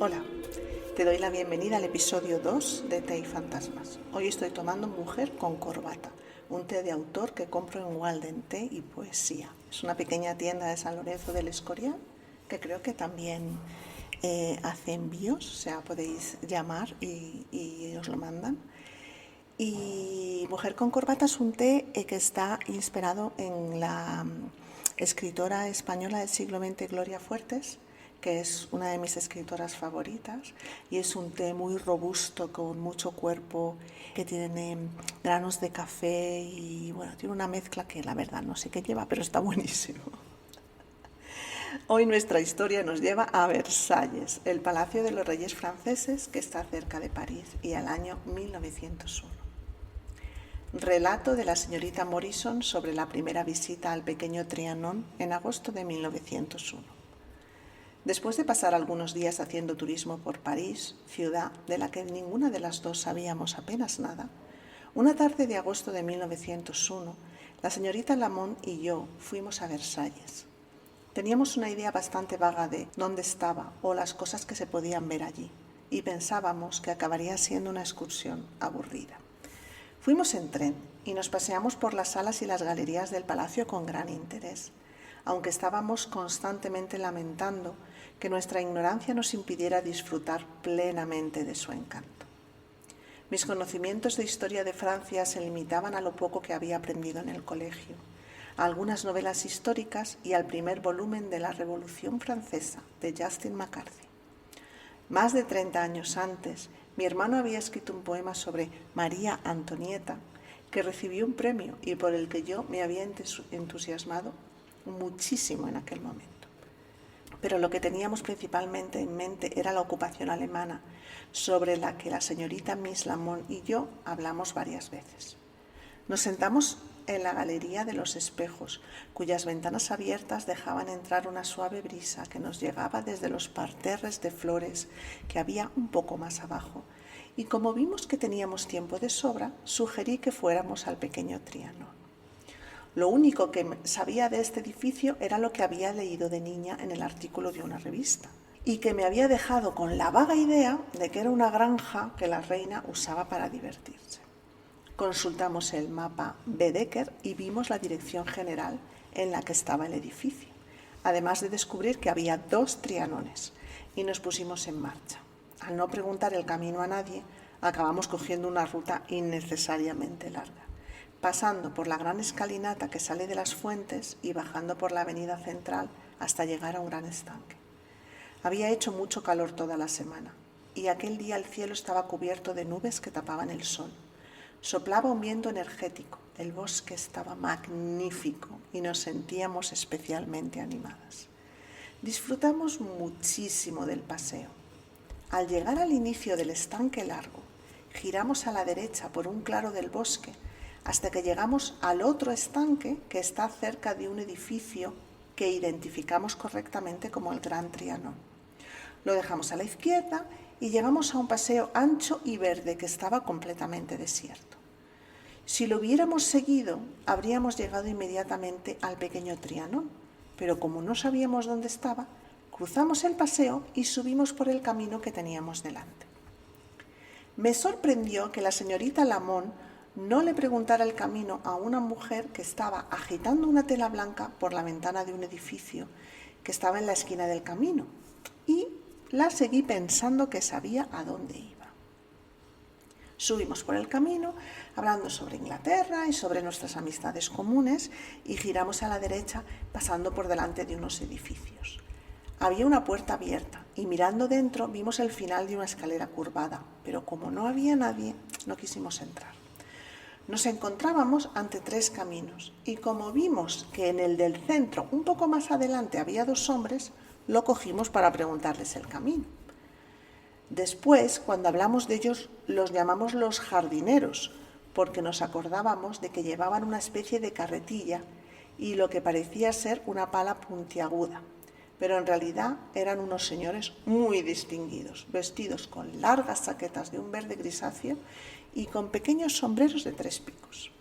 Hola, te doy la bienvenida al episodio 2 de Té y Fantasmas. Hoy estoy tomando Mujer con Corbata, un té de autor que compro en Walden Té y Poesía. Es una pequeña tienda de San Lorenzo del Escorial que creo que también hace envíos, o sea, podéis llamar y os lo mandan. Y Mujer con Corbata es un té que está inspirado en la escritora española del siglo XX, Gloria Fuertes, que es una de mis escritoras favoritas, y es un té muy robusto, con mucho cuerpo, que tiene granos de café y bueno, tiene una mezcla que la verdad no sé qué lleva, pero está buenísimo. Hoy nuestra historia nos lleva a Versalles, el palacio de los reyes franceses que está cerca de París, y al año 1901. Relato de la señorita Morrison sobre la primera visita al pequeño Trianon en agosto de 1901. Después de pasar algunos días haciendo turismo por París, ciudad de la que ninguna de las dos sabíamos apenas nada, una tarde de agosto de 1901, la señorita Lamont y yo fuimos a Versalles. Teníamos una idea bastante vaga de dónde estaba o las cosas que se podían ver allí, y pensábamos que acabaría siendo una excursión aburrida. Fuimos en tren y nos paseamos por las salas y las galerías del palacio con gran interés, aunque estábamos constantemente lamentando que nuestra ignorancia nos impidiera disfrutar plenamente de su encanto. Mis conocimientos de historia de Francia se limitaban a lo poco que había aprendido en el colegio, a algunas novelas históricas y al primer volumen de la Revolución Francesa de Justin McCarthy. Más de 30 años antes, mi hermano había escrito un poema sobre María Antonieta que recibió un premio y por el que yo me había entusiasmado muchísimo en aquel momento. Pero lo que teníamos principalmente en mente era la ocupación alemana, sobre la que la señorita Miss Lamont y yo hablamos varias veces. Nos sentamos en la galería de los espejos, cuyas ventanas abiertas dejaban entrar una suave brisa que nos llegaba desde los parterres de flores que había un poco más abajo, y como vimos que teníamos tiempo de sobra, sugerí que fuéramos al pequeño Trianon. Lo único que sabía de este edificio era lo que había leído de niña en el artículo de una revista, y que me había dejado con la vaga idea de que era una granja que la reina usaba para divertirse. Consultamos el mapa Baedeker y vimos la dirección general en la que estaba el edificio, además de descubrir que había 2 trianones, y nos pusimos en marcha. Al no preguntar el camino a nadie, acabamos cogiendo una ruta innecesariamente larga, pasando por la gran escalinata que sale de las fuentes y bajando por la avenida central hasta llegar a un gran estanque. Había hecho mucho calor toda la semana, y aquel día el cielo estaba cubierto de nubes que tapaban el sol. Soplaba un viento energético, el bosque estaba magnífico y nos sentíamos especialmente animadas. Disfrutamos muchísimo del paseo. Al llegar al inicio del estanque largo, giramos a la derecha por un claro del bosque hasta que llegamos al otro estanque que está cerca de un edificio que identificamos correctamente como el Gran Trianon. Lo dejamos a la izquierda y llegamos a un paseo ancho y verde que estaba completamente desierto. Si lo hubiéramos seguido, habríamos llegado inmediatamente al pequeño Trianon, pero como no sabíamos dónde estaba, cruzamos el paseo y subimos por el camino que teníamos delante. Me sorprendió que la señorita Lamont no le preguntara el camino a una mujer que estaba agitando una tela blanca por la ventana de un edificio que estaba en la esquina del camino, y la seguí pensando que sabía a dónde iba. Subimos por el camino, hablando sobre Inglaterra y sobre nuestras amistades comunes, y giramos a la derecha, pasando por delante de unos edificios. Había una puerta abierta, y mirando dentro vimos el final de una escalera curvada, pero como no había nadie, no quisimos entrar. Nos encontrábamos ante 3 caminos, y como vimos que en el del centro, un poco más adelante, había 2 hombres, lo cogimos para preguntarles el camino. Después, cuando hablamos de ellos, los llamamos los jardineros, porque nos acordábamos de que llevaban una especie de carretilla y lo que parecía ser una pala puntiaguda, pero en realidad eran unos señores muy distinguidos, vestidos con largas chaquetas de un verde grisáceo y con pequeños sombreros de 3 picos.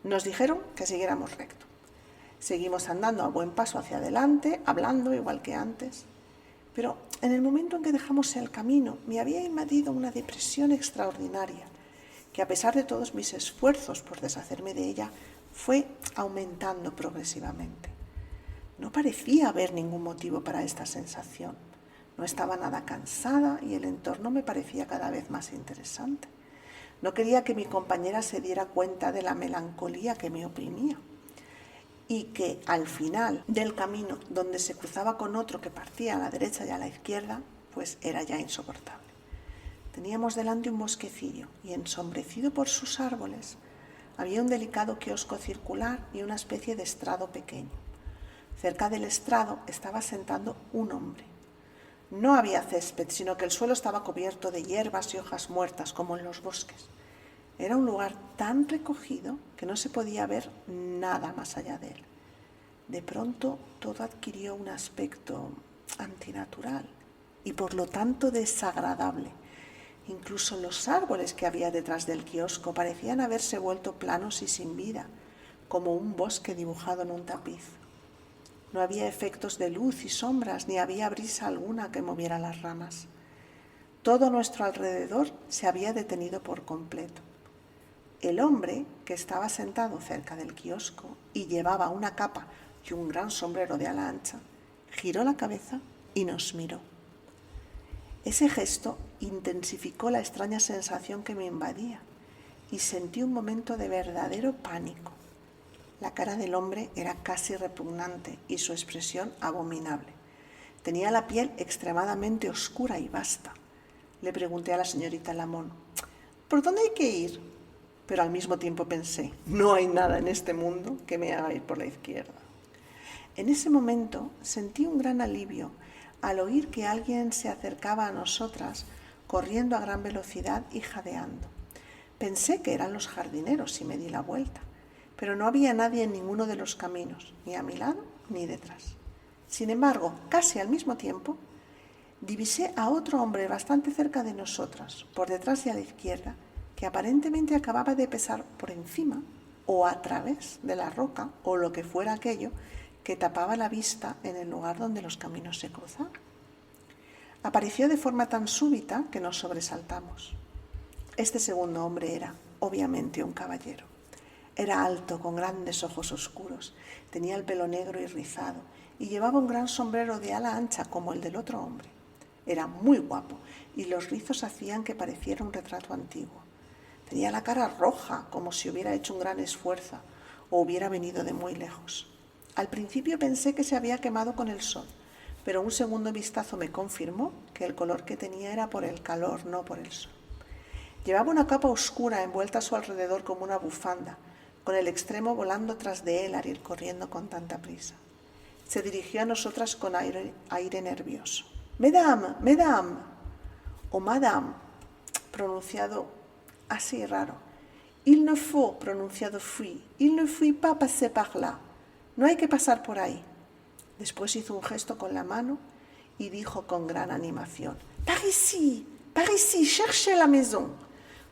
Nos dijeron que siguiéramos recto. Seguimos andando a buen paso hacia adelante, hablando igual que antes, Pero en el momento en que dejamos el camino me había invadido una depresión extraordinaria, que a pesar de todos mis esfuerzos por deshacerme de ella, fue aumentando progresivamente. No parecía haber ningún motivo para esta sensación. No estaba nada cansada y el entorno me parecía cada vez más interesante. No quería que mi compañera se diera cuenta de la melancolía que me oprimía y que al final del camino, donde se cruzaba con otro que partía a la derecha y a la izquierda, pues era ya insoportable. Teníamos delante un bosquecillo y ensombrecido por sus árboles había un delicado kiosco circular y una especie de estrado pequeño. Cerca del estrado estaba sentado un hombre. No había césped, sino que el suelo estaba cubierto de hierbas y hojas muertas, como en los bosques. Era un lugar tan recogido que no se podía ver nada más allá de él. De pronto todo adquirió un aspecto antinatural y por lo tanto desagradable. Incluso los árboles que había detrás del kiosco parecían haberse vuelto planos y sin vida, como un bosque dibujado en un tapiz. No había efectos de luz y sombras, ni había brisa alguna que moviera las ramas. Todo a nuestro alrededor se había detenido por completo. El hombre, que estaba sentado cerca del kiosco y llevaba una capa y un gran sombrero de ala ancha, giró la cabeza y nos miró. Ese gesto intensificó la extraña sensación que me invadía y sentí un momento de verdadero pánico. La cara del hombre era casi repugnante y su expresión abominable. Tenía la piel extremadamente oscura y vasta. Le pregunté a la señorita Lamont, ¿por dónde hay que ir? Pero al mismo tiempo pensé, no hay nada en este mundo que me haga ir por la izquierda. En ese momento sentí un gran alivio al oír que alguien se acercaba a nosotras corriendo a gran velocidad y jadeando. Pensé que eran los jardineros y me di la vuelta. Pero no había nadie en ninguno de los caminos, ni a mi lado ni detrás. Sin embargo, casi al mismo tiempo, divisé a otro hombre bastante cerca de nosotras, por detrás y a la izquierda, que aparentemente acababa de pasar por encima o a través de la roca o lo que fuera aquello que tapaba la vista en el lugar donde los caminos se cruzaban. Apareció de forma tan súbita que nos sobresaltamos. Este segundo hombre era, obviamente, un caballero. Era alto, con grandes ojos oscuros, tenía el pelo negro y rizado y llevaba un gran sombrero de ala ancha como el del otro hombre. Era muy guapo y los rizos hacían que pareciera un retrato antiguo. Tenía la cara roja, como si hubiera hecho un gran esfuerzo o hubiera venido de muy lejos. Al principio pensé que se había quemado con el sol, pero un segundo vistazo me confirmó que el color que tenía era por el calor, no por el sol. Llevaba una capa oscura envuelta a su alrededor como una bufanda, con el extremo volando tras de él al ir corriendo con tanta prisa. Se dirigió a nosotras con aire nervioso. «Mesdames, mesdames», o «madame», pronunciado así raro. «Il ne faut», pronunciado «fui», «il ne faut pas passer par là», no hay que pasar por ahí. Después hizo un gesto con la mano y dijo con gran animación, «Par ici, cherchez la maison».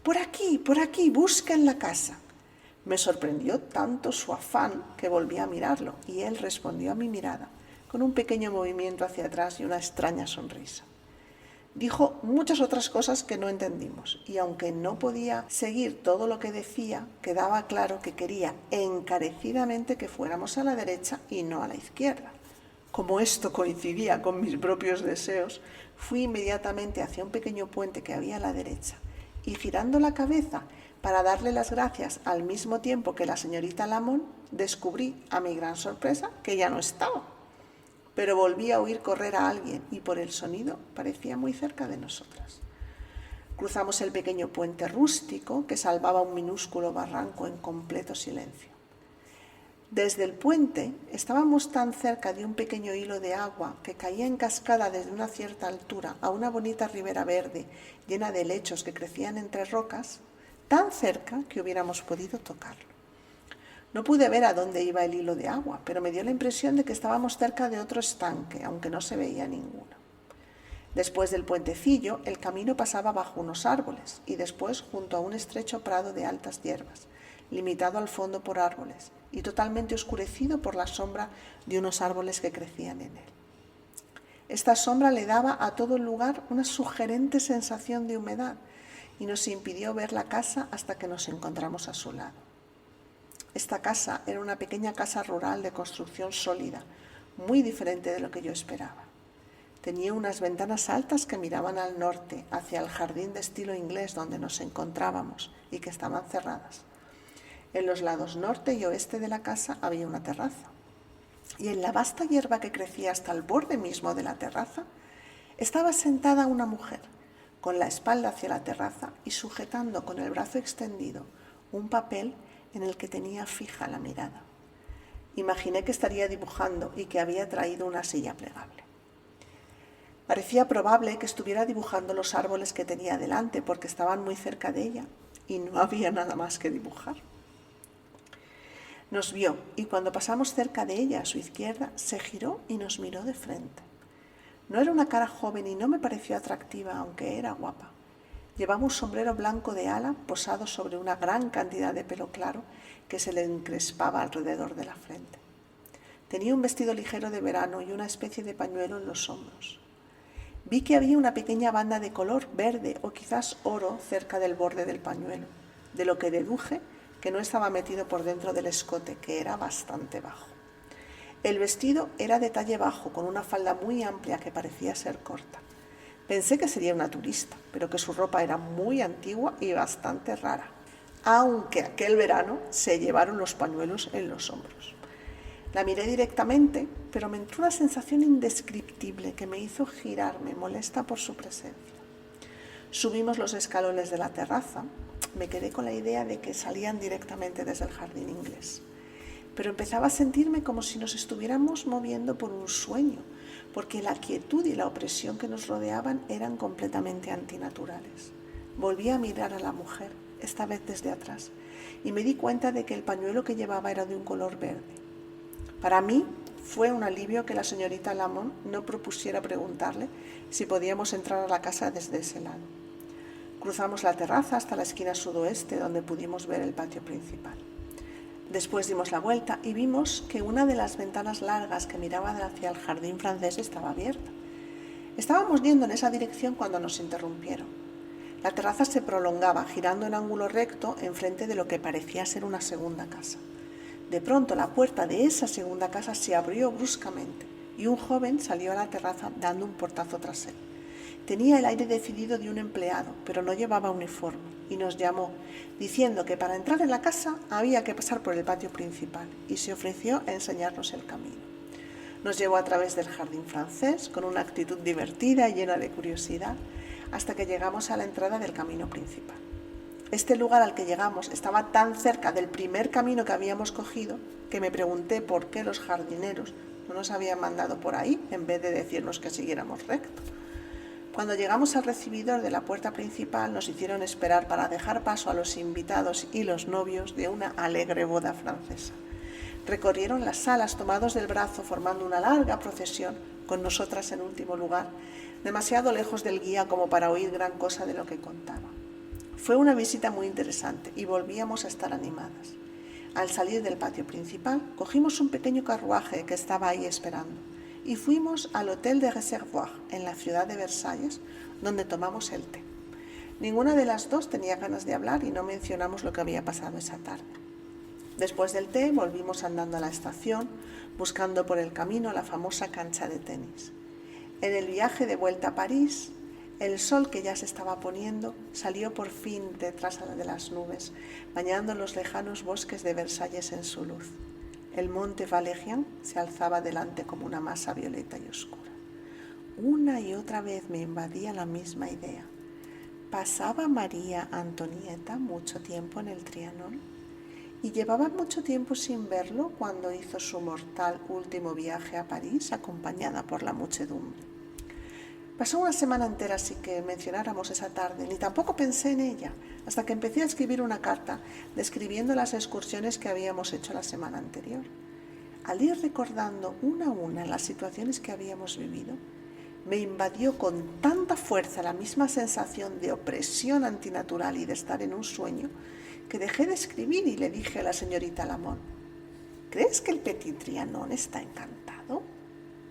Por aquí, busquen la casa». Me sorprendió tanto su afán que volví a mirarlo y él respondió a mi mirada con un pequeño movimiento hacia atrás y una extraña sonrisa. Dijo muchas otras cosas que no entendimos y aunque no podía seguir todo lo que decía, quedaba claro que quería encarecidamente que fuéramos a la derecha y no a la izquierda. Como esto coincidía con mis propios deseos, fui inmediatamente hacia un pequeño puente que había a la derecha y girando la cabeza para darle las gracias al mismo tiempo que la señorita Lamont, descubrí, a mi gran sorpresa, que ya no estaba. Pero volví a oír correr a alguien y por el sonido parecía muy cerca de nosotras. Cruzamos el pequeño puente rústico que salvaba un minúsculo barranco en completo silencio. Desde el puente estábamos tan cerca de un pequeño hilo de agua que caía en cascada desde una cierta altura a una bonita ribera verde llena de helechos que crecían entre rocas, tan cerca que hubiéramos podido tocarlo. No pude ver a dónde iba el hilo de agua, pero me dio la impresión de que estábamos cerca de otro estanque, aunque no se veía ninguno. Después del puentecillo, el camino pasaba bajo unos árboles y después junto a un estrecho prado de altas hierbas, limitado al fondo por árboles y totalmente oscurecido por la sombra de unos árboles que crecían en él. Esta sombra le daba a todo el lugar una sugerente sensación de humedad y nos impidió ver la casa hasta que nos encontramos a su lado. Esta casa era una pequeña casa rural de construcción sólida, muy diferente de lo que yo esperaba. Tenía unas ventanas altas que miraban al norte, hacia el jardín de estilo inglés donde nos encontrábamos y que estaban cerradas. En los lados norte y oeste de la casa había una terraza. Y en la vasta hierba que crecía hasta el borde mismo de la terraza, estaba sentada una mujer, con la espalda hacia la terraza y sujetando con el brazo extendido un papel en el que tenía fija la mirada. Imaginé que estaría dibujando y que había traído una silla plegable. Parecía probable que estuviera dibujando los árboles que tenía delante porque estaban muy cerca de ella y no había nada más que dibujar. Nos vio y cuando pasamos cerca de ella a su izquierda se giró y nos miró de frente. No era una cara joven y no me pareció atractiva, aunque era guapa. Llevaba un sombrero blanco de ala posado sobre una gran cantidad de pelo claro que se le encrespaba alrededor de la frente. Tenía un vestido ligero de verano y una especie de pañuelo en los hombros. Vi que había una pequeña banda de color verde o quizás oro cerca del borde del pañuelo, de lo que deduje que no estaba metido por dentro del escote, que era bastante bajo. El vestido era de talle bajo, con una falda muy amplia que parecía ser corta. Pensé que sería una turista, pero que su ropa era muy antigua y bastante rara, aunque aquel verano se llevaron los pañuelos en los hombros. La miré directamente, pero me entró una sensación indescriptible que me hizo girarme, molesta por su presencia. Subimos los escalones de la terraza. Me quedé con la idea de que salían directamente desde el jardín inglés. Pero empezaba a sentirme como si nos estuviéramos moviendo por un sueño, porque la quietud y la opresión que nos rodeaban eran completamente antinaturales. Volví a mirar a la mujer, esta vez desde atrás, y me di cuenta de que el pañuelo que llevaba era de un color verde. Para mí fue un alivio que la señorita Lamont no propusiera preguntarle si podíamos entrar a la casa desde ese lado. Cruzamos la terraza hasta la esquina sudoeste, donde pudimos ver el patio principal. Después dimos la vuelta y vimos que una de las ventanas largas que miraban hacia el jardín francés estaba abierta. Estábamos yendo en esa dirección cuando nos interrumpieron. La terraza se prolongaba, girando en ángulo recto enfrente de lo que parecía ser una segunda casa. De pronto la puerta de esa segunda casa se abrió bruscamente y un joven salió a la terraza dando un portazo tras él. Tenía el aire decidido de un empleado, pero no llevaba uniforme, y nos llamó, diciendo que para entrar en la casa había que pasar por el patio principal, y se ofreció a enseñarnos el camino. Nos llevó a través del jardín francés, con una actitud divertida y llena de curiosidad, hasta que llegamos a la entrada del camino principal. Este lugar al que llegamos estaba tan cerca del primer camino que habíamos cogido, que me pregunté por qué los jardineros no nos habían mandado por ahí, en vez de decirnos que siguiéramos recto. Cuando llegamos al recibidor de la puerta principal, nos hicieron esperar para dejar paso a los invitados y los novios de una alegre boda francesa. Recorrieron las salas tomados del brazo, formando una larga procesión, con nosotras en último lugar, demasiado lejos del guía como para oír gran cosa de lo que contaba. Fue una visita muy interesante y volvíamos a estar animadas. Al salir del patio principal, cogimos un pequeño carruaje que estaba ahí esperando y fuimos al Hotel de Reservoir, en la ciudad de Versalles, donde tomamos el té. Ninguna de las dos tenía ganas de hablar y no mencionamos lo que había pasado esa tarde. Después del té volvimos andando a la estación, buscando por el camino la famosa cancha de tenis. En el viaje de vuelta a París, el sol que ya se estaba poniendo salió por fin detrás de las nubes, bañando los lejanos bosques de Versalles en su luz. El monte Valérien se alzaba delante como una masa violeta y oscura. Una y otra vez me invadía la misma idea. ¿Pasaba María Antonieta mucho tiempo en el Trianon? ¿Y llevaba mucho tiempo sin verlo cuando hizo su mortal último viaje a París acompañada por la muchedumbre? Pasó una semana entera sin que mencionáramos esa tarde, ni tampoco pensé en ella, hasta que empecé a escribir una carta describiendo las excursiones que habíamos hecho la semana anterior. Al ir recordando una a una las situaciones que habíamos vivido, me invadió con tanta fuerza la misma sensación de opresión antinatural y de estar en un sueño, que dejé de escribir y le dije a la señorita Lamont: ¿crees que el Petit Trianon está encantado?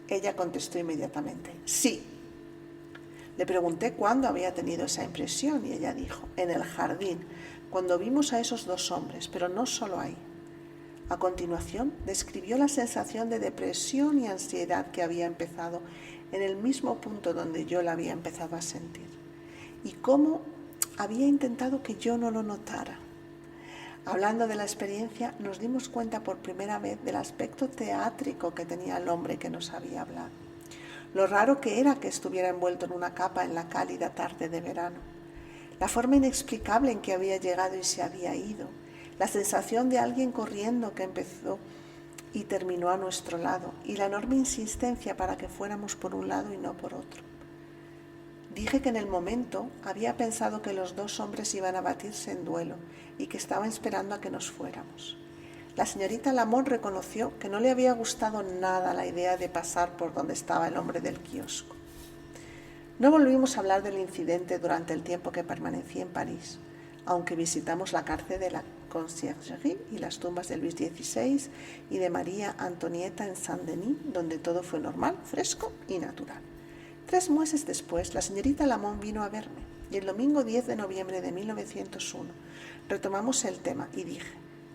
Ella contestó inmediatamente, sí. Le pregunté cuándo había tenido esa impresión y ella dijo, en el jardín, cuando vimos a esos dos hombres, pero no solo ahí. A continuación, describió la sensación de depresión y ansiedad que había empezado en el mismo punto donde yo la había empezado a sentir y cómo había intentado que yo no lo notara. Hablando de la experiencia, nos dimos cuenta por primera vez del aspecto teátrico que tenía el hombre que nos había hablado. Lo raro que era que estuviera envuelto en una capa en la cálida tarde de verano. La forma inexplicable en que había llegado y se había ido. La sensación de alguien corriendo que empezó y terminó a nuestro lado. Y la enorme insistencia para que fuéramos por un lado y no por otro. Dije que en el momento había pensado que los dos hombres iban a batirse en duelo y que estaban esperando a que nos fuéramos. La señorita Lamont reconoció que no le había gustado nada la idea de pasar por donde estaba el hombre del kiosco. No volvimos a hablar del incidente durante el tiempo que permanecí en París, aunque visitamos la cárcel de la Conciergerie y las tumbas de Luis XVI y de María Antonieta en Saint-Denis, donde todo fue normal, fresco y natural. 3 meses después, la señorita Lamont vino a verme y el domingo 10 de noviembre de 1901 retomamos el tema y dije,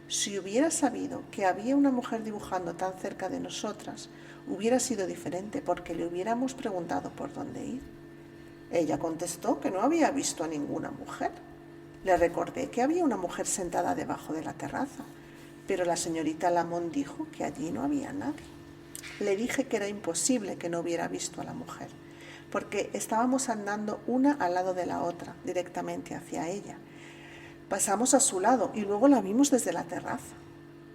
si hubiera sabido que había una mujer dibujando tan cerca de nosotras, hubiera sido diferente porque le hubiéramos preguntado por dónde ir. Ella contestó que no había visto a ninguna mujer. Le recordé que había una mujer sentada debajo de la terraza, pero la señorita Lamont dijo que allí no había nadie. Le dije que era imposible que no hubiera visto a la mujer, porque estábamos andando una al lado de la otra, directamente hacia ella. Pasamos a su lado y luego la vimos desde la terraza.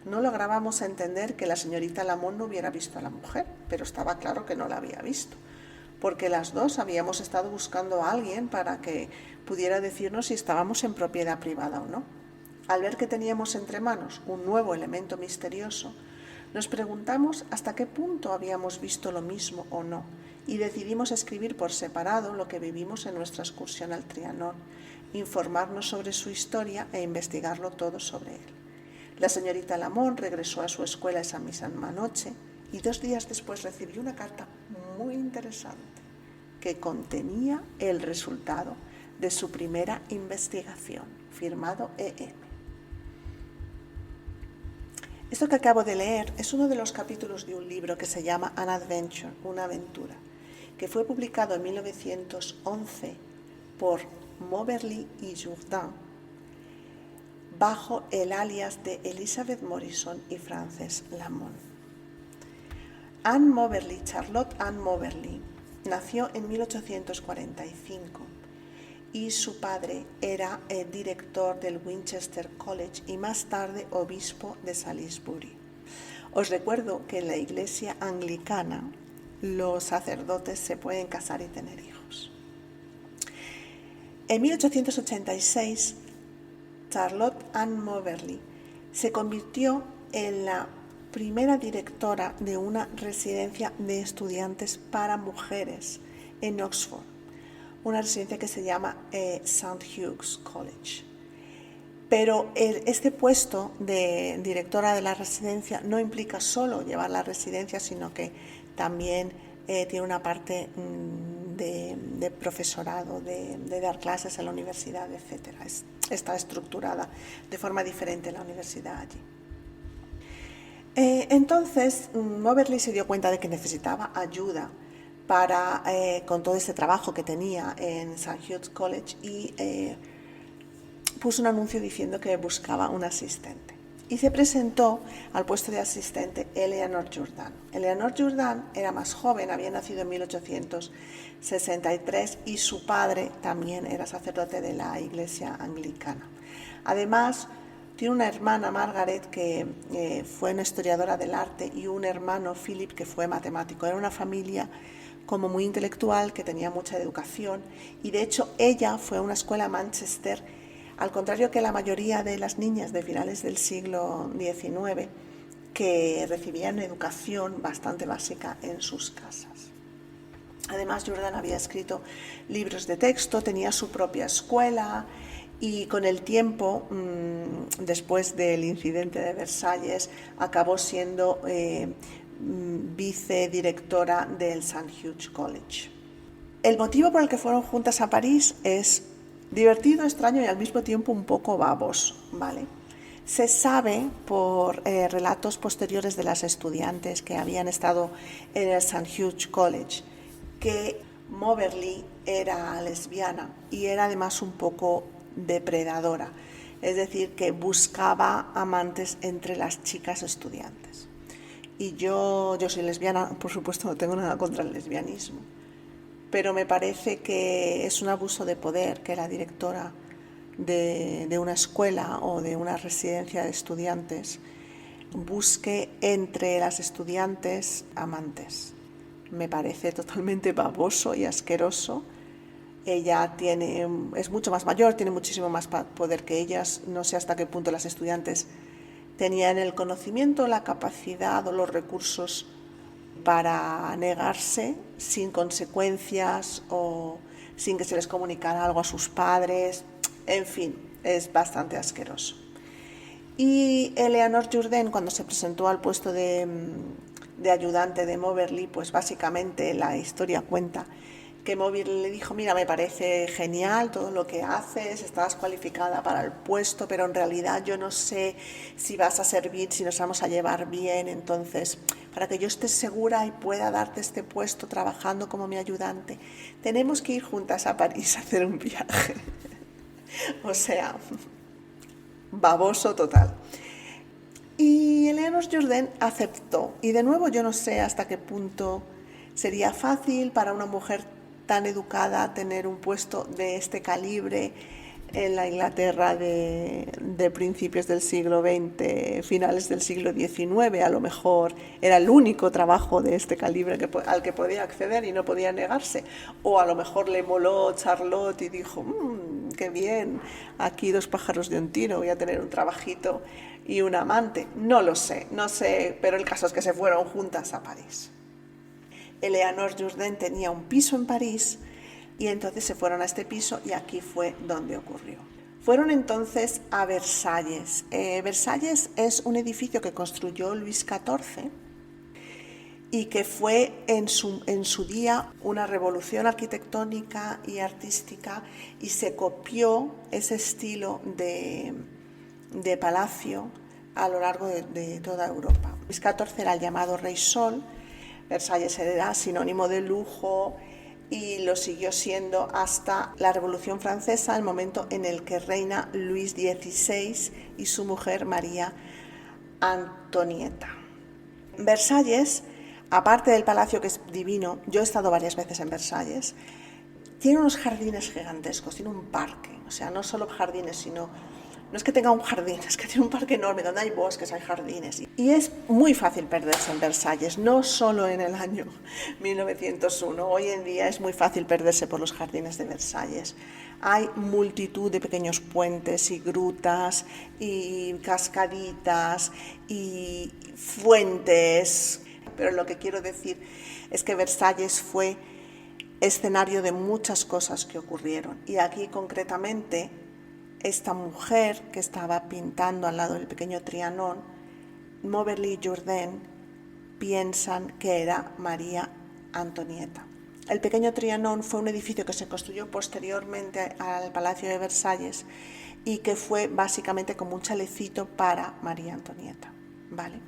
No lográbamos entender que la señorita Lamont no hubiera visto a la mujer, pero estaba claro que no la había visto, porque las dos habíamos estado buscando a alguien para que pudiera decirnos si estábamos en propiedad privada o no. Al ver que teníamos entre manos un nuevo elemento misterioso, nos preguntamos hasta qué punto habíamos visto lo mismo o no, y decidimos escribir por separado lo que vivimos en nuestra excursión al Trianon, informarnos sobre su historia e investigarlo todo sobre él. La señorita Lamont regresó a su escuela esa misma noche y 2 días después recibió una carta muy interesante que contenía el resultado de su primera investigación, firmado E.M. Esto que acabo de leer es uno de los capítulos de un libro que se llama An Adventure, una aventura, que fue publicado en 1911 por Moberly y Jourdain, bajo el alias de Elizabeth Morrison y Frances Lamont. Anne Moberly, Charlotte Anne Moberly, nació en 1845 y su padre era el director del Winchester College y más tarde obispo de Salisbury. Os recuerdo que en la iglesia anglicana los sacerdotes se pueden casar y tener hijos. En 1886, Charlotte Anne Moberly se convirtió en la primera directora de una residencia de estudiantes para mujeres en Oxford, una residencia que se llama St. Hugh's College. Pero este puesto de directora de la residencia no implica solo llevar la residencia, sino que también tiene una parte de profesorado, de dar clases en la universidad, etc. Está estructurada de forma diferente la universidad allí. Entonces, Moberly se dio cuenta de que necesitaba ayuda con todo este trabajo que tenía en St. Hugh's College y puso un anuncio diciendo que buscaba un asistente. Y se presentó al puesto de asistente Eleanor Jourdain. Eleanor Jourdain era más joven, había nacido en 1863 y su padre también era sacerdote de la iglesia anglicana. Además, tiene una hermana, Margaret, que fue una historiadora del arte, y un hermano, Philip, que fue matemático. Era una familia como muy intelectual, que tenía mucha educación, y de hecho ella fue a una escuela en Manchester, al contrario que la mayoría de las niñas de finales del siglo XIX, que recibían educación bastante básica en sus casas. Además, Jourdain había escrito libros de texto, tenía su propia escuela, y con el tiempo, después del incidente de Versalles, acabó siendo vicedirectora del St. Hugh College. El motivo por el que fueron juntas a París es divertido, extraño y al mismo tiempo un poco baboso, ¿vale? Se sabe por relatos posteriores de las estudiantes que habían estado en el St. Hugh College que Moberly era lesbiana y era además un poco depredadora, es decir, que buscaba amantes entre las chicas estudiantes. Y yo soy lesbiana, por supuesto no tengo nada contra el lesbianismo, pero me parece que es un abuso de poder que la directora de una escuela o de una residencia de estudiantes busque entre las estudiantes amantes. Me parece totalmente baboso y asqueroso. Ella es mucho más mayor, tiene muchísimo más poder que ellas. No sé hasta qué punto las estudiantes tenían el conocimiento, la capacidad o los recursos para negarse sin consecuencias o sin que se les comunicara algo a sus padres. En fin, es bastante asqueroso. Y Eleanor Jourdain, cuando se presentó al puesto de ayudante de Moberly, pues básicamente la historia cuenta que Moberly le dijo: mira, me parece genial todo lo que haces, estás cualificada para el puesto, pero en realidad yo no sé si vas a servir, si nos vamos a llevar bien, entonces para que yo esté segura y pueda darte este puesto trabajando como mi ayudante, tenemos que ir juntas a París a hacer un viaje. O sea, baboso total. Y Eleanor Jourdain aceptó. Y de nuevo yo no sé hasta qué punto sería fácil para una mujer tan educada tener un puesto de este calibre en la Inglaterra de principios del siglo XX, finales del siglo XIX. A lo mejor era el único trabajo de este calibre al que podía acceder y no podía negarse. O a lo mejor le moló Charlotte y dijo: qué bien, aquí 2 pájaros de un tiro, voy a tener un trabajito y un amante. No lo sé, pero el caso es que se fueron juntas a París. Eleanor Jourdain tenía un piso en París y entonces se fueron a este piso y aquí fue donde ocurrió. Fueron entonces a Versalles. Versalles es un edificio que construyó Luis XIV y que fue en su día una revolución arquitectónica y artística, y se copió ese estilo de palacio a lo largo de toda Europa. Luis XIV era el llamado Rey Sol. Versalles era sinónimo de lujo y lo siguió siendo hasta la Revolución Francesa, el momento en el que reina Luis XVI y su mujer María Antonieta. Versalles, aparte del palacio, que es divino, yo he estado varias veces en Versalles, tiene unos jardines gigantescos, tiene un parque, o sea, no solo jardines, sino no es que tenga un jardín, es que tiene un parque enorme donde hay bosques, hay jardines. Y es muy fácil perderse en Versalles, no solo en el año 1901. Hoy en día es muy fácil perderse por los jardines de Versalles. Hay multitud de pequeños puentes y grutas y cascaditas y fuentes. Pero lo que quiero decir es que Versalles fue escenario de muchas cosas que ocurrieron. Y aquí concretamente, esta mujer que estaba pintando al lado del pequeño Trianon, Moberly y Jourdain piensan que era María Antonieta. El pequeño Trianon fue un edificio que se construyó posteriormente al Palacio de Versalles y que fue básicamente como un chalecito para María Antonieta, ¿vale?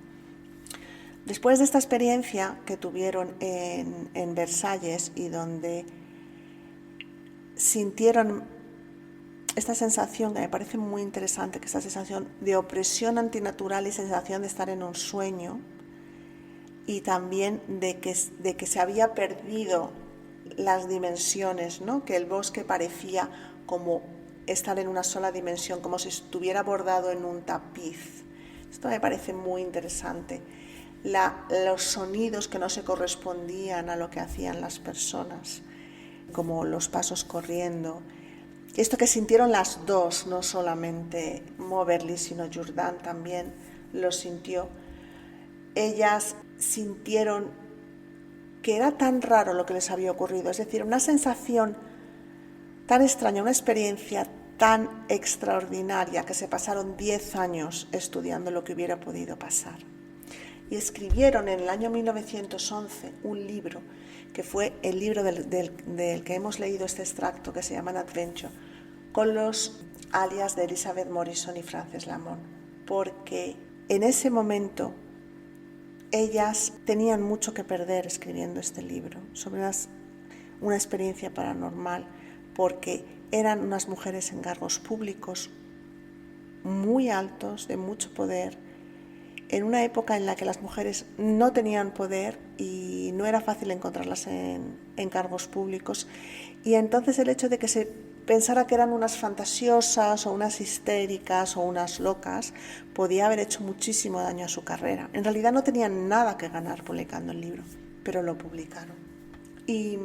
Después de esta experiencia que tuvieron en Versalles y donde sintieron esta sensación que me parece muy interesante, que esta sensación de opresión antinatural y sensación de estar en un sueño, y también de que se había perdido las dimensiones, ¿no? Que el bosque parecía como estar en una sola dimensión, como si estuviera bordado en un tapiz. Esto me parece muy interesante. Los sonidos que no se correspondían a lo que hacían las personas, como los pasos corriendo. Esto que sintieron las dos, no solamente Moberly, sino Jourdain también lo sintió. Ellas sintieron que era tan raro lo que les había ocurrido, es decir, una sensación tan extraña, una experiencia tan extraordinaria, que se pasaron 10 años estudiando lo que hubiera podido pasar. y escribieron en el año 1911 un libro, que fue el libro del que hemos leído este extracto, que se llama An Adventure, con los alias de Elizabeth Morrison y Frances Lamont, porque en ese momento ellas tenían mucho que perder escribiendo este libro sobre una experiencia paranormal, porque eran unas mujeres en cargos públicos muy altos, de mucho poder, en una época en la que las mujeres no tenían poder y no era fácil encontrarlas en cargos públicos, y entonces el hecho de que se pensara que eran unas fantasiosas o unas histéricas o unas locas podía haber hecho muchísimo daño a su carrera. En realidad no tenían nada que ganar publicando el libro, pero lo publicaron. Y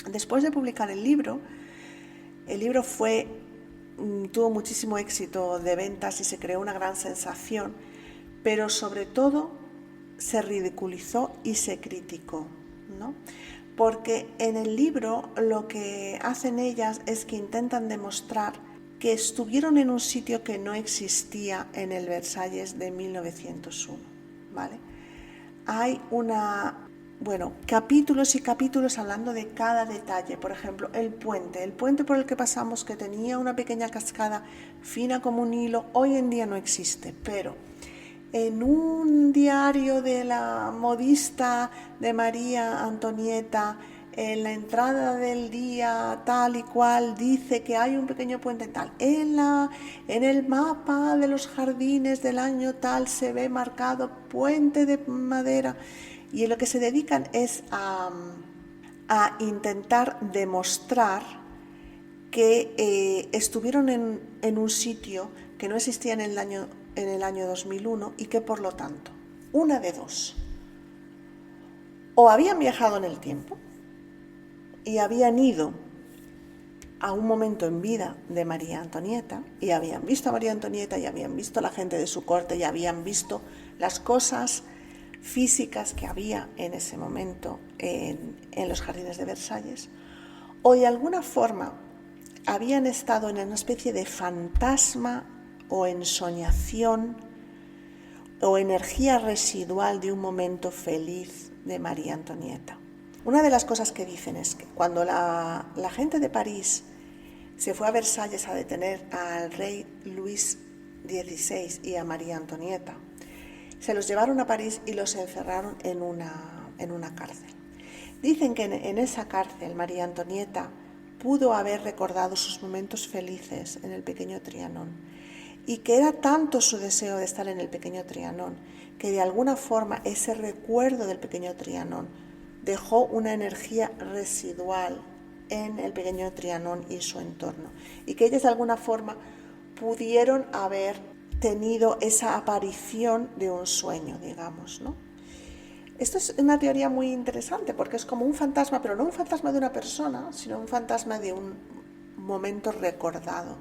después de publicar el libro tuvo muchísimo éxito de ventas y se creó una gran sensación, pero sobre todo se ridiculizó y se criticó, ¿no? Porque en el libro lo que hacen ellas es que intentan demostrar que estuvieron en un sitio que no existía en el Versalles de 1901, ¿vale? Hay capítulos y capítulos hablando de cada detalle. Por ejemplo, el puente por el que pasamos, que tenía una pequeña cascada fina como un hilo, hoy en día no existe, pero en un diario de la modista de María Antonieta, en la entrada del día tal y cual, dice que hay un pequeño puente tal. En el mapa de los jardines del año tal se ve marcado puente de madera. Y lo que se dedican es a intentar demostrar que estuvieron en un sitio que no existía en el año 2001 y que por lo tanto, una de dos, o habían viajado en el tiempo y habían ido a un momento en vida de María Antonieta y habían visto a María Antonieta y habían visto a la gente de su corte y habían visto las cosas físicas que había en ese momento en los jardines de Versalles, o de alguna forma habían estado en una especie de fantasma o ensoñación o energía residual de un momento feliz de María Antonieta. Una de las cosas que dicen es que cuando la gente de París se fue a Versalles a detener al rey Luis XVI y a María Antonieta, se los llevaron a París y los encerraron en una cárcel. Dicen que en esa cárcel María Antonieta pudo haber recordado sus momentos felices en el pequeño Trianon, y que era tanto su deseo de estar en el pequeño Trianon que de alguna forma ese recuerdo del pequeño Trianon dejó una energía residual en el pequeño Trianon y su entorno, y que ellas de alguna forma pudieron haber tenido esa aparición de un sueño, digamos, ¿no? Esto es una teoría muy interesante porque es como un fantasma, pero no un fantasma de una persona, sino un fantasma de un momento recordado.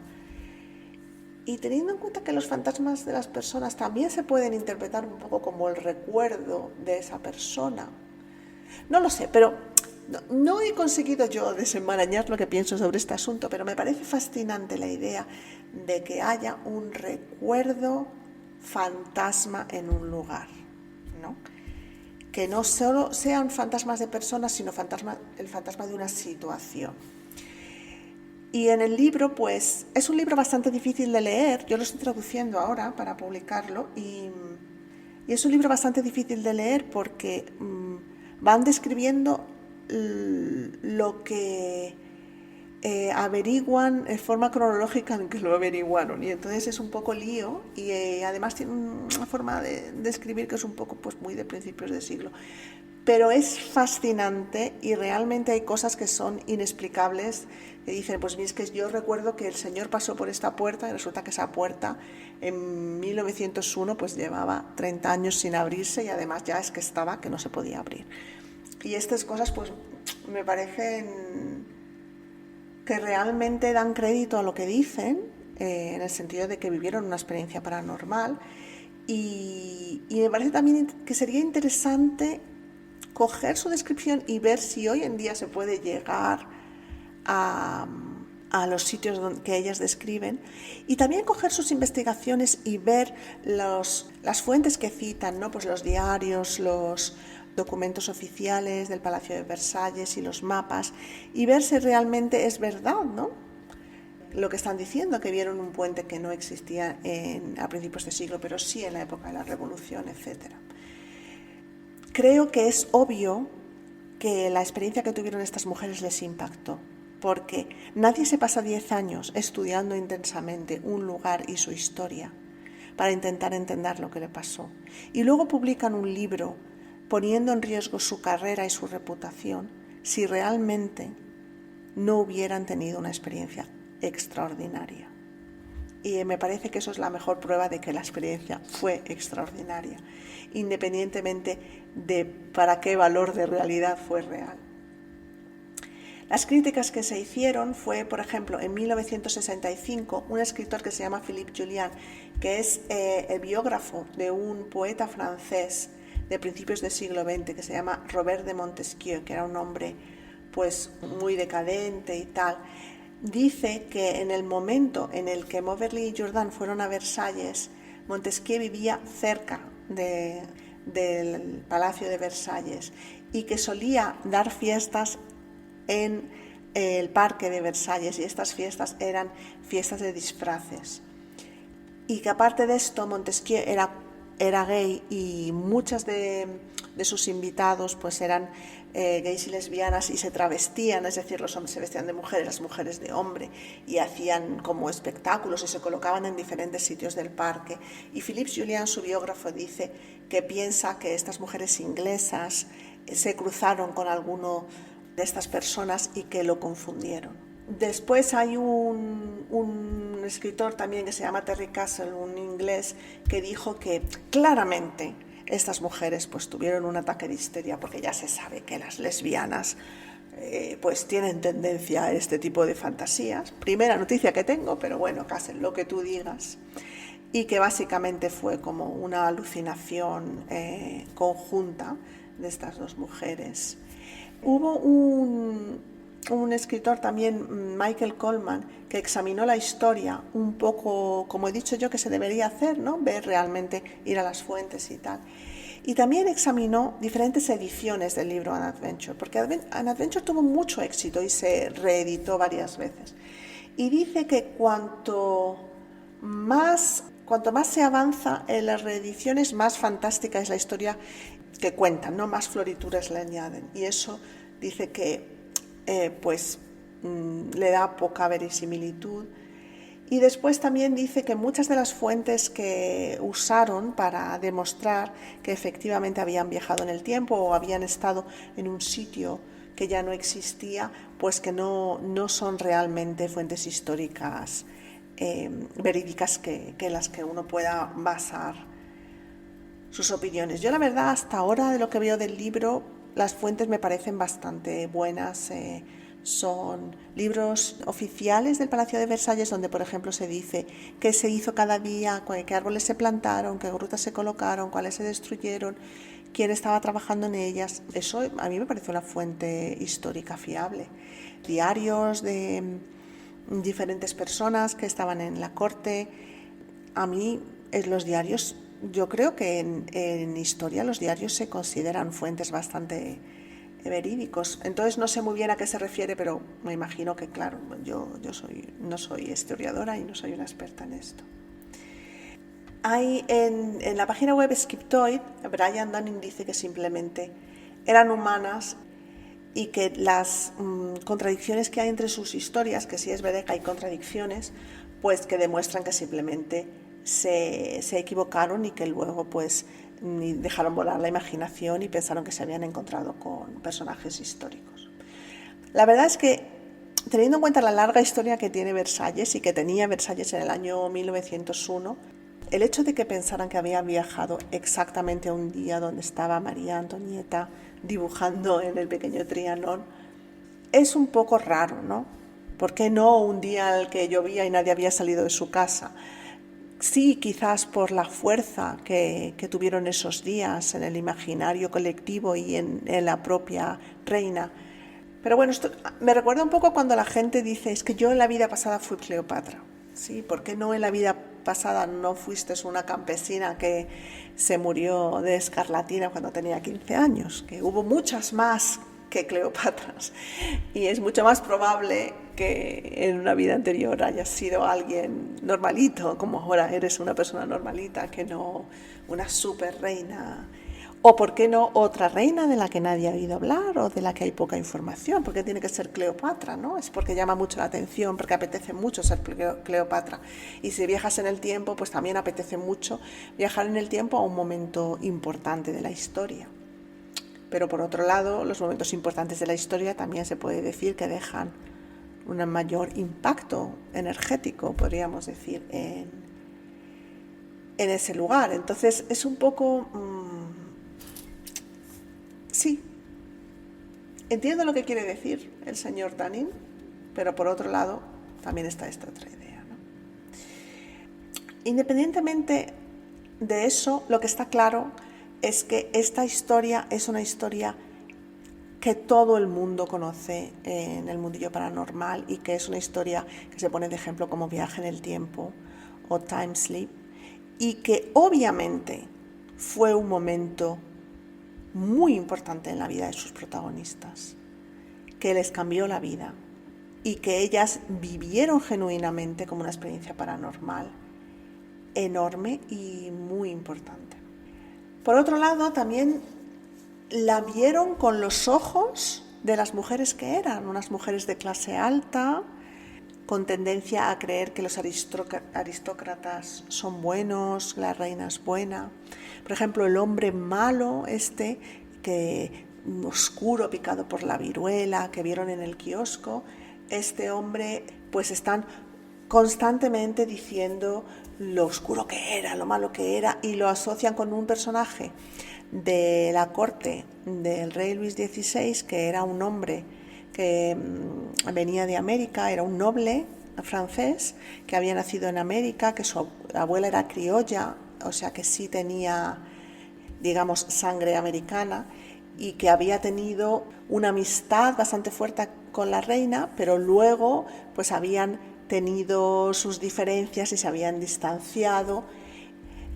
Y teniendo en cuenta que los fantasmas de las personas también se pueden interpretar un poco como el recuerdo de esa persona, no lo sé, pero no he conseguido yo desenmarañar lo que pienso sobre este asunto, pero me parece fascinante la idea de que haya un recuerdo fantasma en un lugar, ¿no? Que no solo sean fantasmas de personas, sino el fantasma de una situación. Y en el libro, pues, es un libro bastante difícil de leer. Yo lo estoy traduciendo ahora para publicarlo y es un libro bastante difícil de leer porque van describiendo lo que averiguan en forma cronológica en que lo averiguaron, y entonces es un poco lío y además tiene una forma de escribir que es un poco pues muy de principios de siglo, pero es fascinante y realmente hay cosas que son inexplicables, que dicen, pues es que yo recuerdo que el señor pasó por esta puerta y resulta que esa puerta en 1901 pues llevaba 30 años sin abrirse y además ya es que estaba que no se podía abrir. Y estas cosas pues me parecen que realmente dan crédito a lo que dicen, en el sentido de que vivieron una experiencia paranormal, y me parece también que sería interesante coger su descripción y ver si hoy en día se puede llegar a a los sitios que ellas describen, y también coger sus investigaciones y ver las fuentes que citan, ¿no? Pues los diarios, los documentos oficiales del Palacio de Versalles y los mapas, y ver si realmente es verdad, ¿no? Lo que están diciendo, que vieron un puente que no existía a principios de siglo, pero sí en la época de la Revolución, etc. Creo que es obvio que la experiencia que tuvieron estas mujeres les impactó, porque nadie se pasa 10 años estudiando intensamente un lugar y su historia para intentar entender lo que le pasó, y luego publican un libro poniendo en riesgo su carrera y su reputación si realmente no hubieran tenido una experiencia extraordinaria. Y me parece que eso es la mejor prueba de que la experiencia fue extraordinaria, independientemente de para qué valor de realidad fue real. Las críticas que se hicieron fue, por ejemplo, en 1965, un escritor que se llama Philippe Julian, que es el biógrafo de un poeta francés de principios del siglo XX, que se llama Robert de Montesquieu, que era un hombre pues muy decadente y tal. Dice que en el momento en el que Moberly y Jourdan fueron a Versalles, Montesquieu vivía cerca del Palacio de Versalles y que solía dar fiestas en el parque de Versalles, y estas fiestas eran fiestas de disfraces. Y que aparte de esto, Montesquieu era gay, y muchas de sus invitados pues eran gays y lesbianas, y se travestían, es decir, los hombres se vestían de mujeres, las mujeres de hombre, y hacían como espectáculos y se colocaban en diferentes sitios del parque. Y Philippe Julian, su biógrafo, dice que piensa que estas mujeres inglesas se cruzaron con alguno de estas personas y que lo confundieron. Después hay un escritor también que se llama Terry Castle, un inglés, que dijo que claramente estas mujeres pues tuvieron un ataque de histeria, porque ya se sabe que las lesbianas pues tienen tendencia a este tipo de fantasías. Primera noticia que tengo, pero bueno, Castle, lo que tú digas. Y que básicamente fue como una alucinación conjunta de estas dos mujeres. Hubo un escritor también, Michael Coleman, que examinó la historia un poco, como he dicho yo, que se debería hacer, ¿no? Ver realmente, ir a las fuentes y tal. Y también examinó diferentes ediciones del libro An Adventure, porque An Adventure tuvo mucho éxito y se reeditó varias veces. Y dice que cuanto más se avanza en las reediciones, más fantástica es la historia que cuentan, ¿no? Más florituras le añaden. Y eso dice que le da poca verisimilitud. Y después también dice que muchas de las fuentes que usaron para demostrar que efectivamente habían viajado en el tiempo o habían estado en un sitio que ya no existía, pues que no son realmente fuentes históricas verídicas que las que uno pueda basar sus opiniones. Yo la verdad, hasta ahora, de lo que veo del libro, las fuentes me parecen bastante buenas. Son libros oficiales del Palacio de Versalles, donde por ejemplo se dice qué se hizo cada día, qué árboles se plantaron, qué grutas se colocaron, cuáles se destruyeron, quién estaba trabajando en ellas. Eso a mí me parece una fuente histórica fiable. Diarios de diferentes personas que estaban en la corte. A mí los diarios, yo creo que en historia los diarios se consideran fuentes bastante verídicos. Entonces no sé muy bien a qué se refiere, pero me imagino que, claro, yo no soy historiadora y no soy una experta en esto. Hay en la página web Skiptoid, Brian Dunning dice que simplemente eran humanas y que las contradicciones que hay entre sus historias, que sí es verdad que hay contradicciones, pues que demuestran que simplemente se equivocaron y que luego pues dejaron volar la imaginación y pensaron que se habían encontrado con personajes históricos. La verdad es que, teniendo en cuenta la larga historia que tiene Versalles y que tenía Versalles en el año 1901, el hecho de que pensaran que había viajado exactamente a un día donde estaba María Antonieta dibujando en el pequeño Trianon es un poco raro, ¿no? ¿Por qué no un día al que llovía y nadie había salido de su casa? Sí, quizás por la fuerza que tuvieron esos días en el imaginario colectivo y en la propia reina, Pero bueno, esto me recuerda un poco cuando la gente dice, es que yo en la vida pasada fui Cleopatra. ¿Sí? ¿Por qué no en la vida pasada no fuiste una campesina que se murió de escarlatina cuando tenía 15 años? Que hubo muchas más que Cleopatras. Y es mucho más probable que en una vida anterior hayas sido alguien normalito, como ahora eres una persona normalita, que no una super reina. O, ¿por qué no otra reina de la que nadie ha oído hablar o de la que hay poca información? Porque tiene que ser Cleopatra, ¿no? Es porque llama mucho la atención, porque apetece mucho ser Cleopatra. Y si viajas en el tiempo, pues también apetece mucho viajar en el tiempo a un momento importante de la historia. Pero por otro lado, los momentos importantes de la historia también se puede decir que dejan un mayor impacto energético, podríamos decir, en ese lugar. Entonces es un poco... sí, entiendo lo que quiere decir el señor Dunning, pero por otro lado también está esta otra idea, ¿no? Independientemente de eso, lo que está claro es que esta historia es una historia que todo el mundo conoce en el mundillo paranormal y que es una historia que se pone de ejemplo como Viaje en el Tiempo o Time Sleep, y que obviamente fue un momento muy importante en la vida de sus protagonistas, que les cambió la vida y que ellas vivieron genuinamente como una experiencia paranormal enorme y muy importante. Por otro lado, también la vieron con los ojos de las mujeres que eran, unas mujeres de clase alta, con tendencia a creer que los aristócratas son buenos, la reina es buena. Por ejemplo, el hombre malo que oscuro, picado por la viruela, que vieron en el kiosco, este hombre, pues están constantemente diciendo lo oscuro que era, lo malo que era, y lo asocian con un personaje de la corte del rey Luis XVI, que era un hombre que venía de América, era un noble francés que había nacido en América, que su abuela era criolla, o sea que sí tenía, digamos, sangre americana, y que había tenido una amistad bastante fuerte con la reina, pero luego pues habían tenido sus diferencias y se habían distanciado.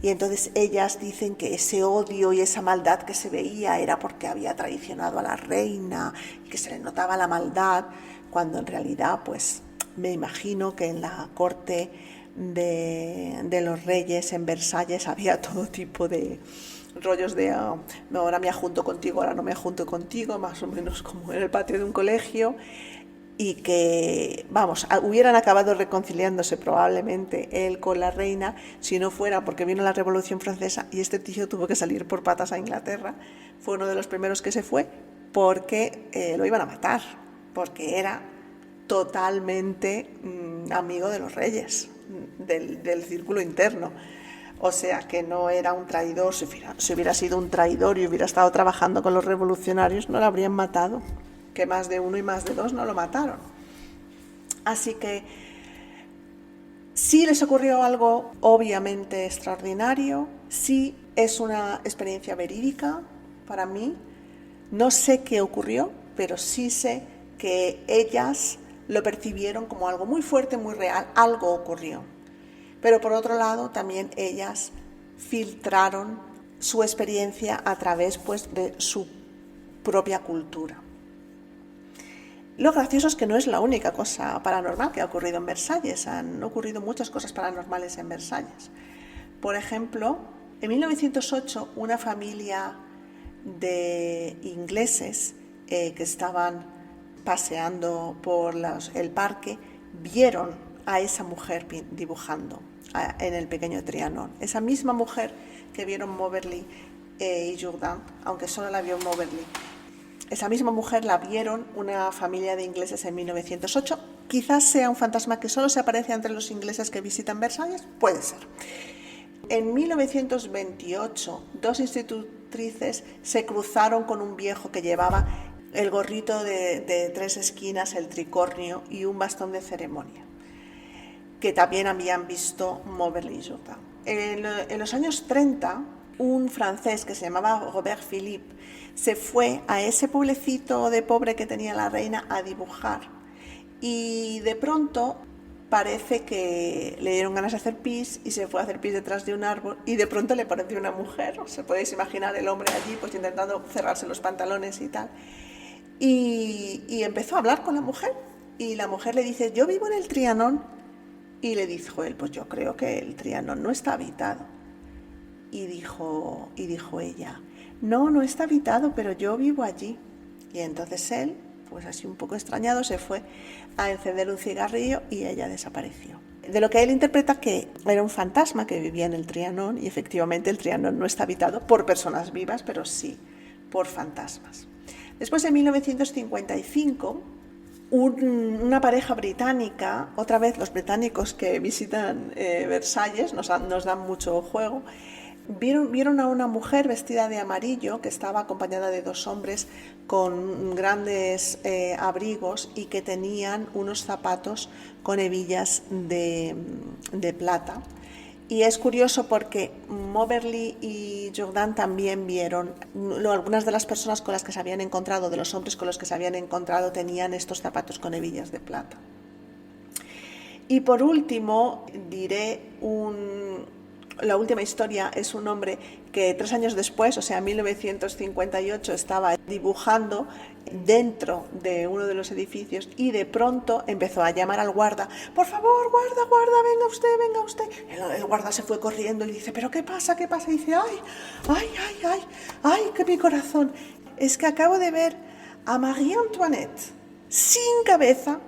Y entonces ellas dicen que ese odio y esa maldad que se veía era porque había traicionado a la reina y que se le notaba la maldad, cuando en realidad pues me imagino que en la corte de los reyes en Versalles había todo tipo de rollos de ahora me ajunto contigo, ahora no me ajunto contigo, más o menos como en el patio de un colegio. Y que, vamos, hubieran acabado reconciliándose probablemente él con la reina si no fuera porque vino la Revolución Francesa y este tío tuvo que salir por patas a Inglaterra. Fue uno de los primeros que se fue porque lo iban a matar, porque era totalmente amigo de los reyes, del círculo interno. O sea que no era un traidor. Si hubiera sido un traidor y hubiera estado trabajando con los revolucionarios, no lo habrían matado. Que más de uno y más de dos no lo mataron. Así que sí les ocurrió algo obviamente extraordinario, sí es una experiencia verídica para mí. No sé qué ocurrió, pero sí sé que ellas lo percibieron como algo muy fuerte, muy real, algo ocurrió. Pero por otro lado, también ellas filtraron su experiencia a través pues, de su propia cultura. Lo gracioso es que no es la única cosa paranormal que ha ocurrido en Versalles. Han ocurrido muchas cosas paranormales en Versalles. Por ejemplo, en 1908 una familia de ingleses que estaban paseando por el parque vieron a esa mujer dibujando en el pequeño Trianon. Esa misma mujer que vieron Moberly y Jourdan, aunque solo la vio Moberly. Esa misma mujer la vieron una familia de ingleses en 1908. Quizás sea un fantasma que solo se aparece entre los ingleses que visitan Versalles. Puede ser. En 1928, dos institutrices se cruzaron con un viejo que llevaba el gorrito de 3 esquinas, el tricornio y un bastón de ceremonia, que también habían visto Moberly y Jourdan. En los años 30, un francés que se llamaba Robert Philippe se fue a ese pueblecito de pobre que tenía la reina a dibujar, y de pronto parece que le dieron ganas de hacer pis y se fue a hacer pis detrás de un árbol, y de pronto le pareció una mujer. Os podéis imaginar el hombre allí pues intentando cerrarse los pantalones y tal, y empezó a hablar con la mujer, y la mujer le dice: yo vivo en el Trianon. Y le dijo él: pues yo creo que el Trianon no está habitado. Y dijo ella: no está habitado, pero yo vivo allí. Y entonces él, pues así un poco extrañado, se fue a encender un cigarrillo y ella desapareció. De lo que él interpreta que era un fantasma que vivía en el Trianon, y efectivamente el Trianon no está habitado por personas vivas, pero sí por fantasmas. Después, en 1955, una pareja británica, otra vez los británicos que visitan Versalles nos dan mucho juego, vieron a una mujer vestida de amarillo que estaba acompañada de dos hombres con grandes abrigos y que tenían unos zapatos con hebillas de plata. Y es curioso porque Moberly y Jourdan también vieron, algunas de las personas con las que se habían encontrado, de los hombres con los que se habían encontrado, tenían estos zapatos con hebillas de plata. Y por último diré la última historia. Es un hombre que 3 años después, o sea, en 1958, estaba dibujando dentro de uno de los edificios y de pronto empezó a llamar al guarda: por favor, guarda, venga usted. El guarda se fue corriendo y dice: ¿pero qué pasa? Y dice: ay, que mi corazón, es que acabo de ver a Marie Antoinette sin cabeza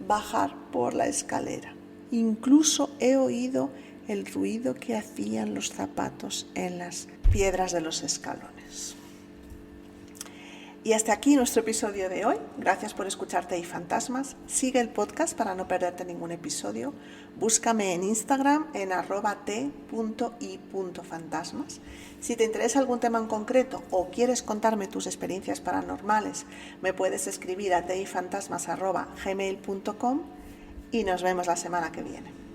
bajar por la escalera. Incluso he oído el ruido que hacían los zapatos en las piedras de los escalones. Y hasta aquí nuestro episodio de hoy. Gracias por escuchar Te y Fantasmas. Sigue el podcast para no perderte ningún episodio. Búscame en Instagram en @t.i.fantasmas. Si te interesa algún tema en concreto o quieres contarme tus experiencias paranormales, me puedes escribir a teifantasmas@gmail.com, y nos vemos la semana que viene.